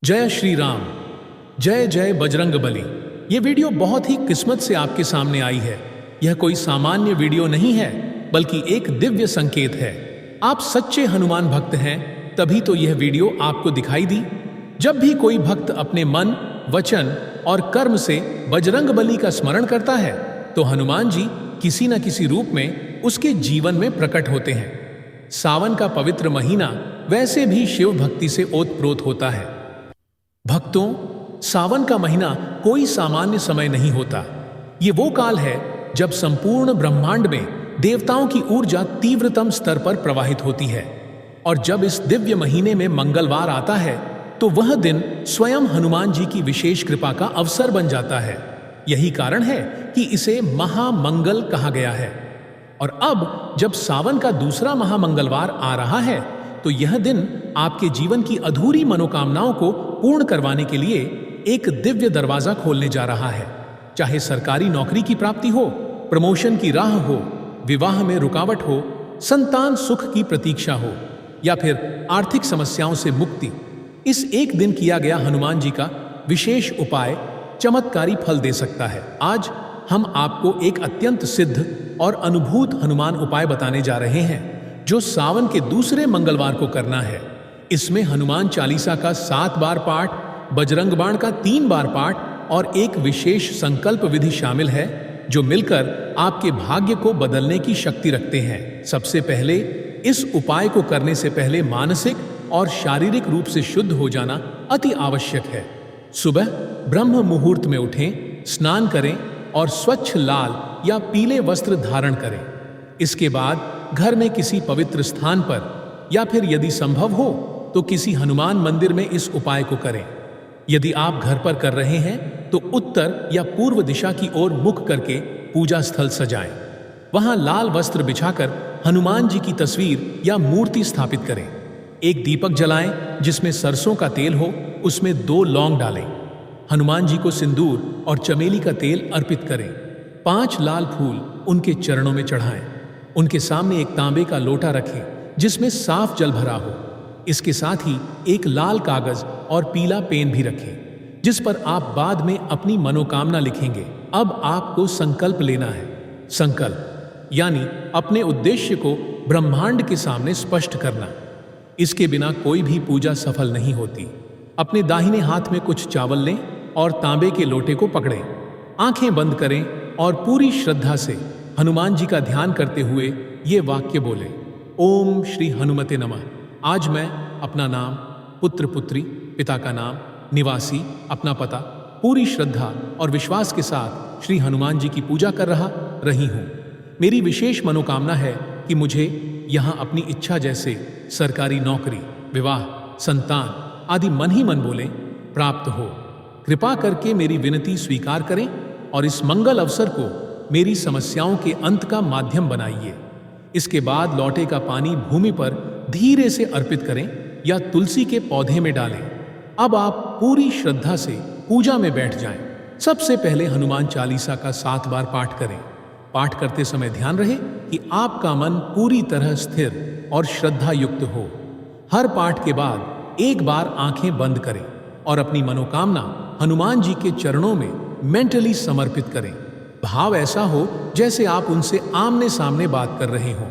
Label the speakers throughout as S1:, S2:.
S1: जय श्री राम। जय जय बजरंग बली। ये वीडियो बहुत ही किस्मत से आपके सामने आई है। यह कोई सामान्य वीडियो नहीं है, बल्कि एक दिव्य संकेत है। आप सच्चे हनुमान भक्त हैं, तभी तो यह वीडियो आपको दिखाई दी। जब भी कोई भक्त अपने मन, वचन और कर्म से बजरंग बली का स्मरण करता है, तो हनुमान जी किसी न किसी रूप में उसके जीवन में प्रकट होते हैं। सावन का पवित्र महीना वैसे भी शिव भक्ति से ओतप्रोत होता है। भक्तों, सावन का महीना कोई सामान्य समय नहीं होता। ये वो काल है जब संपूर्ण ब्रह्मांड में देवताओं की ऊर्जा तीव्रतम स्तर पर प्रवाहित होती है। और जब इस दिव्य महीने में मंगलवार आता है, तो वह दिन स्वयं हनुमान जी की विशेष कृपा का अवसर बन जाता है। यही कारण है कि इसे महामंगल कहा गया है। और अब जब सावन का दूसरा महामंगलवार आ रहा है, तो यह दिन आपके जीवन की अधूरी मनोकामनाओं को पूर्ण करवाने के लिए एक दिव्य दरवाजा खोलने जा रहा है। चाहे सरकारी नौकरी की प्राप्ति हो, प्रमोशन की राह हो, विवाह में रुकावट हो, संतान सुख की प्रतीक्षा हो, या फिर आर्थिक समस्याओं से मुक्ति, इस एक दिन किया गया हनुमान जी का विशेष उपाय चमत्कारी फल दे सकता है। आज हम आपको एक अत्यंत सिद्ध और अनुभूत हनुमान उपाय बताने जा रहे हैं, जो सावन के दूसरे मंगलवार को करना है। इसमें हनुमान चालीसा का 7 बार पाठ, बजरंग बाण का 3 बार पाठ और एक विशेष संकल्प विधि शामिल है, जो मिलकर आपके भाग्य को बदलने की शक्ति रखते हैं। सबसे पहले इस उपाय को करने से पहले मानसिक और शारीरिक रूप से शुद्ध हो जाना अति आवश्यक है। सुबह ब्रह्म मुहूर्त में उठें, स्नान करें और स्वच्छ लाल या पीले वस्त्र धारण करें। इसके बाद घर में किसी पवित्र स्थान पर, या फिर यदि संभव हो तो किसी हनुमान मंदिर में इस उपाय को करें। यदि आप घर पर कर रहे हैं, तो उत्तर या पूर्व दिशा की ओर मुख करके पूजा स्थल सजाएं। वहां लाल वस्त्र बिछाकर हनुमान जी की तस्वीर या मूर्ति स्थापित करें। एक दीपक जलाएं जिसमें सरसों का तेल हो, उसमें 2 लौंग डालें। हनुमान जी को सिंदूर और चमेली का तेल अर्पित करें। 5 लाल फूल उनके चरणों में चढ़ाएं। उनके सामने एक तांबे का लोटा रखें जिसमें साफ जल भरा हो। इसके साथ ही एक लाल कागज और पीला पेन भी रखें, जिस पर आप बाद में अपनी मनोकामना लिखेंगे। अब आपको संकल्प लेना है। संकल्प यानी अपने उद्देश्य को ब्रह्मांड के सामने स्पष्ट करना। इसके बिना कोई भी पूजा सफल नहीं होती। अपने दाहिने हाथ में कुछ चावल लें और तांबे के लोटे को पकड़ें। आंखें बंद करें और पूरी श्रद्धा से हनुमान जी का ध्यान करते हुए ये वाक्य बोलें, ओम श्री हनुमते नमः। आज मैं अपना नाम, पुत्र पुत्री, पिता का नाम, निवासी, अपना पता पूरी श्रद्धा और विश्वास के साथ श्री हनुमान जी की पूजा कर रही हूँ। मेरी विशेष मनोकामना है कि मुझे यहाँ अपनी इच्छा जैसे सरकारी नौकरी, विवाह, संतान आदि मन ही मन बोले प्राप्त हो। कृपा करके मेरी विनती स्वीकार करें और इस मंगल अवसर को मेरी समस्याओं के अंत का माध्यम बनाइए। इसके बाद लौटे का पानी भूमि पर धीरे से अर्पित करें या तुलसी के पौधे में डालें। अब आप पूरी श्रद्धा से पूजा में बैठ जाएं। सबसे पहले हनुमान चालीसा का 7 बार पाठ करें। पाठ करते समय ध्यान रहे कि आपका मन पूरी तरह स्थिर और श्रद्धा युक्त हो। हर पाठ के बाद एक बार आंखें बंद करें और अपनी मनोकामना हनुमान जी के चरणों में मेंटली समर्पित करें। भाव ऐसा हो जैसे आप उनसे आमने सामने बात कर रहे हों।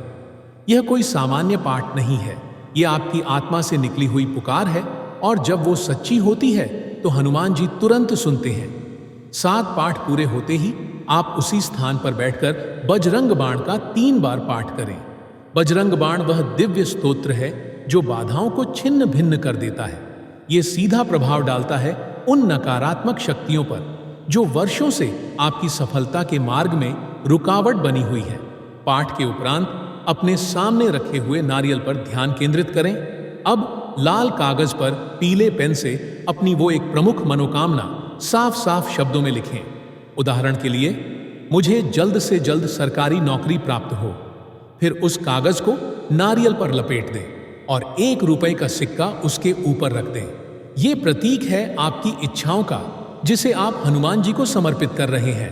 S1: यह कोई सामान्य पाठ नहीं है, यह आपकी आत्मा से निकली हुई पुकार है, और जब वो सच्ची होती है तो हनुमान जी तुरंत सुनते हैं। 7 पाठ पूरे होते ही आप उसी स्थान पर बैठकर बजरंग बाण का 3 बार पाठ करें। बजरंग बाण वह दिव्य स्तोत्र है जो बाधाओं को छिन्न भिन्न कर देता है। ये सीधा प्रभाव डालता है उन नकारात्मक शक्तियों पर जो वर्षों से आपकी सफलता के मार्ग में रुकावट बनी हुई है। पाठ के उपरांत अपने सामने रखे हुए नारियल पर ध्यान केंद्रित करें। अब लाल कागज पर पीले पेन से अपनी वो एक प्रमुख मनोकामना साफ साफ शब्दों में लिखें। उदाहरण के लिए, मुझे जल्द से जल्द सरकारी नौकरी प्राप्त हो। फिर उस कागज को नारियल पर लपेट दें और 1 रुपए का सिक्का उसके ऊपर रख दें। ये प्रतीक है आपकी इच्छाओं का, जिसे आप हनुमान जी को समर्पित कर रहे हैं।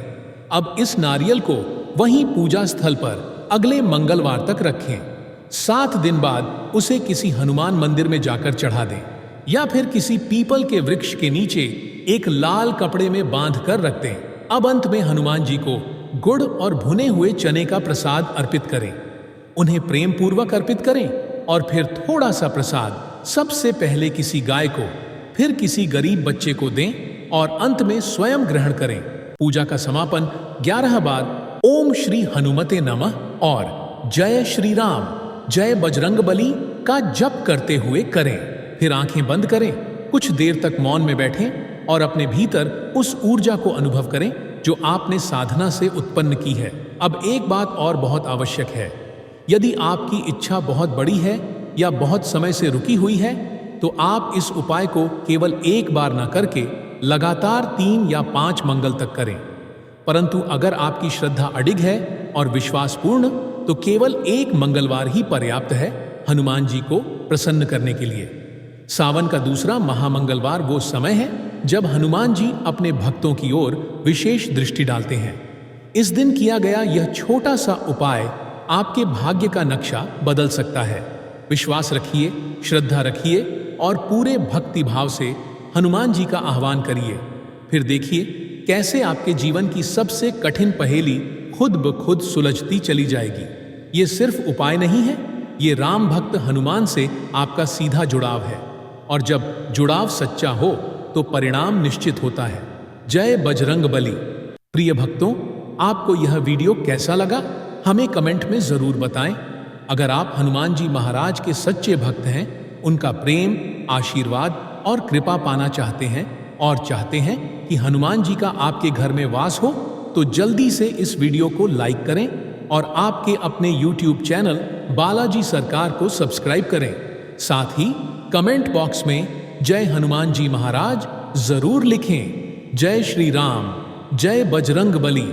S1: अब इस नारियल को वहीं पूजा स्थल पर अगले मंगलवार तक रखें। 7 दिन बाद उसे किसी हनुमान मंदिर में जाकर चढ़ा दें। या फिर किसी पीपल के वृक्ष के नीचे एक लाल कपड़े में बांध कर रख दें। अब अंत में हनुमान जी को गुड़ और भुने हुए चने का प्रसाद अर्पित करें। उन्हें प्रेम पूर्वक अर्पित करें और फिर थोड़ा सा प्रसाद सबसे पहले किसी गाय को, फिर किसी गरीब बच्चे को दें और अंत में स्वयं ग्रहण करें। पूजा का समापन 11 बार ओम श्री हनुमते नमः और जय श्री राम, जय बजरंगबली का जप करते हुए करें। फिर आंखें बंद करें, कुछ देर तक मौन में बैठें और अपने भीतर उस ऊर्जा को अनुभव करें जो आपने साधना से उत्पन्न की है। अब एक बात और बहुत आवश्यक है, यदि आपकी इच्छा बहुत बड़ी है या बहुत समय से रुकी हुई है तो आप इस उपाय को केवल एक बार न करके लगातार 3 या 5 मंगल तक करें। परंतु अगर आपकी श्रद्धा अडिग है और विश्वासपूर्ण, तो केवल एक मंगलवार ही पर्याप्त है हनुमान जी को प्रसन्न करने के लिए। सावन का दूसरा महामंगलवार वो समय है जब हनुमान जी अपने भक्तों की ओर विशेष दृष्टि डालते हैं। इस दिन किया गया यह छोटा सा उपाय आपके भाग्य का नक्शा बदल सकता है। विश्वास रखिए, श्रद्धा रखिए और पूरे भक्ति भाव से हनुमान जी का आह्वान करिए। फिर देखिए कैसे आपके जीवन की सबसे कठिन पहेली खुद ब खुद सुलझती चली जाएगी। ये सिर्फ उपाय नहीं है, ये राम भक्त हनुमान से आपका सीधा जुड़ाव है और जब जुड़ाव सच्चा हो तो परिणाम निश्चित होता है। जय बजरंगबली। प्रिय भक्तों, आपको यह वीडियो कैसा लगा हमें कमेंट में जरूर बताएं। अगर आप हनुमान जी महाराज के सच्चे भक्त हैं, उनका प्रेम, आशीर्वाद और कृपा पाना चाहते हैं और चाहते हैं कि हनुमान जी का आपके घर में वास हो, तो जल्दी से इस वीडियो को लाइक करें और आपके अपने YouTube चैनल बालाजी सरकार को सब्सक्राइब करें। साथ ही कमेंट बॉक्स में जय हनुमान जी महाराज जरूर लिखें। जय श्री राम, जय बजरंगबली।